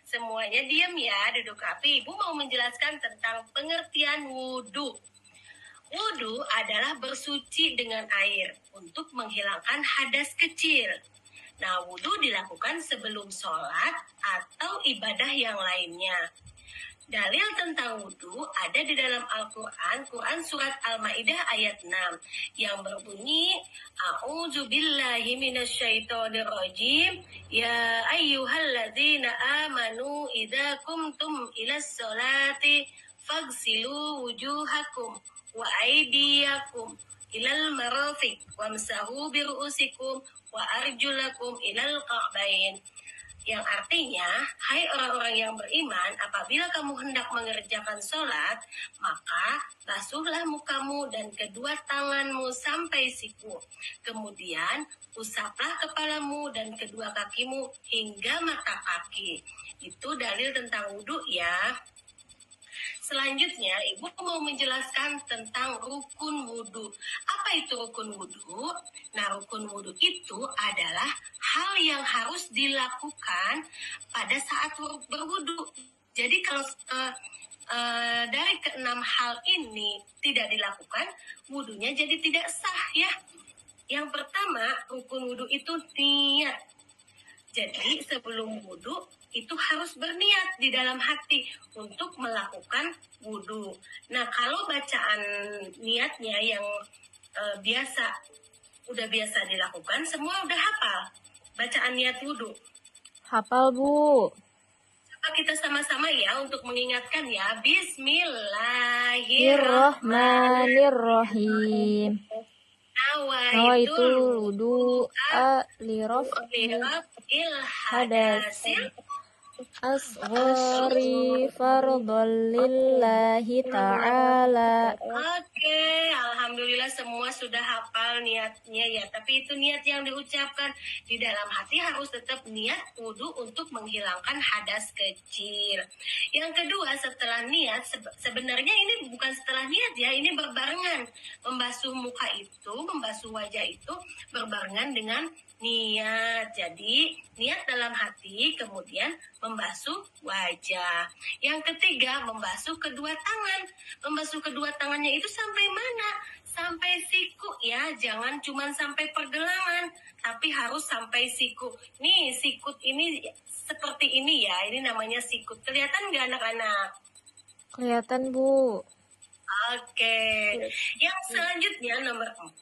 Semuanya diam ya, duduk rapi. Ibu mau menjelaskan tentang pengertian wudhu. Wudhu adalah bersuci dengan air untuk menghilangkan hadas kecil. Nah, wudhu dilakukan sebelum sholat atau ibadah yang lainnya. Dalil tentang wudhu ada di dalam Al-Quran, Quran Surat Al-Ma'idah ayat 6, yang berbunyi, A'udzu billahi minasyaitonir rajim, ya ayyuhalladzina amanu idza kumtum ilas sholati faghsilu wujuhakum wa aydiyakum ilal marafiq wamsahu biru'usikum wa arjulakum ilal ka'bain. Yang artinya, hai orang-orang yang beriman, apabila kamu hendak mengerjakan sholat, maka basuhlah mukamu dan kedua tanganmu sampai siku. Kemudian, usaplah kepalamu dan kedua kakimu hingga mata kaki. Itu dalil tentang wudhu ya. Selanjutnya, Ibu mau menjelaskan tentang rukun wudhu. Apa itu rukun wudhu? Nah, rukun wudhu itu adalah hal yang harus dilakukan pada saat berwudhu. Jadi kalau dari keenam hal ini tidak dilakukan, wudhunya jadi tidak sah ya. Yang pertama, rukun wudhu itu niat. Jadi sebelum wudhu itu harus berniat di dalam hati untuk melakukan wudhu. Nah, kalau bacaan niatnya yang udah biasa dilakukan, semua udah hafal bacaan niat wudhu. Hafal, Bu. Coba kita sama-sama ya untuk mengingatkan ya. Bismillahirrahmanirrahim. Nawaitu wudu'a liraf'il hadasil asghari fardhan lillahi ta'ala. Oke, alhamdulillah semua sudah hafal niatnya ya. Tapi itu niat yang diucapkan di dalam hati, harus tetap niat wudhu untuk menghilangkan hadas kecil. Yang kedua, setelah niat, sebenarnya ini bukan setelah niat ya, ini berbarengan. Membasuh muka itu, membasuh wajah itu berbarengan dengan niat. Jadi niat dalam hati, kemudian membasuh wajah. Yang ketiga, membasuh kedua tangan. Membasuh kedua tangannya itu sampai mana? Sampai siku ya, jangan cuma sampai pergelangan, tapi harus sampai siku. Nih, sikut ini seperti ini ya, ini namanya sikut. Kelihatan nggak anak-anak? Kelihatan, Bu. Oke. Yang selanjutnya nomor 4,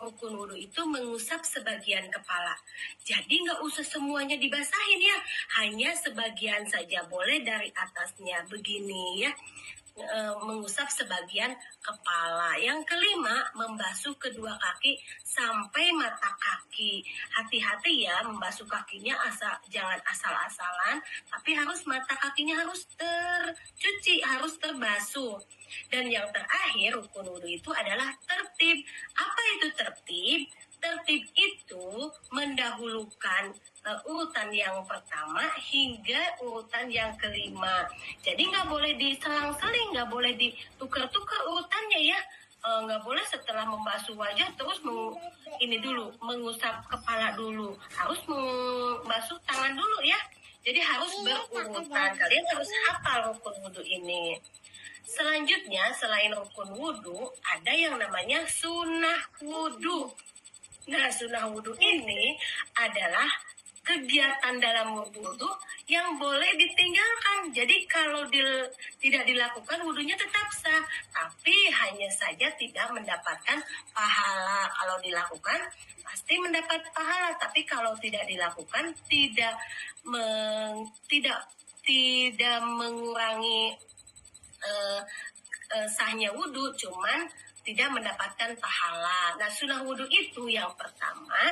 rukun wudhu itu mengusap sebagian kepala. Jadi nggak usah semuanya dibasahin ya, hanya sebagian saja boleh dari atasnya begini ya. Mengusap sebagian kepala. Yang kelima, membasuh kedua kaki sampai mata kaki. Hati-hati ya, membasuh kakinya jangan asal-asalan, tapi harus mata kakinya harus tercuci, harus terbasuh. Dan yang terakhir, rukun wudhu itu adalah tertib. Apa itu tertib? Tertib itu mendahulukan urutan yang pertama hingga urutan yang kelima. Jadi nggak boleh diselang-seling, nggak boleh ditukar-tukar urutannya ya. Nggak boleh setelah membasuh wajah terus mengusap kepala dulu. Harus membasuh tangan dulu ya. Jadi harus berurutan. Kalian harus hafal rukun wudhu ini. Selanjutnya, selain rukun wudhu, ada yang namanya sunnah wudhu. Nah, sunnah wudhu ini adalah kegiatan dalam wudhu yang boleh ditinggalkan. Jadi kalau tidak dilakukan, wudhunya tetap sah, tapi hanya saja tidak mendapatkan pahala. Kalau dilakukan pasti mendapat pahala, tapi kalau tidak dilakukan tidak mengurangi sahnya wudhu, cuman tidak mendapatkan pahala. Nah, sunnah wudhu itu yang pertama,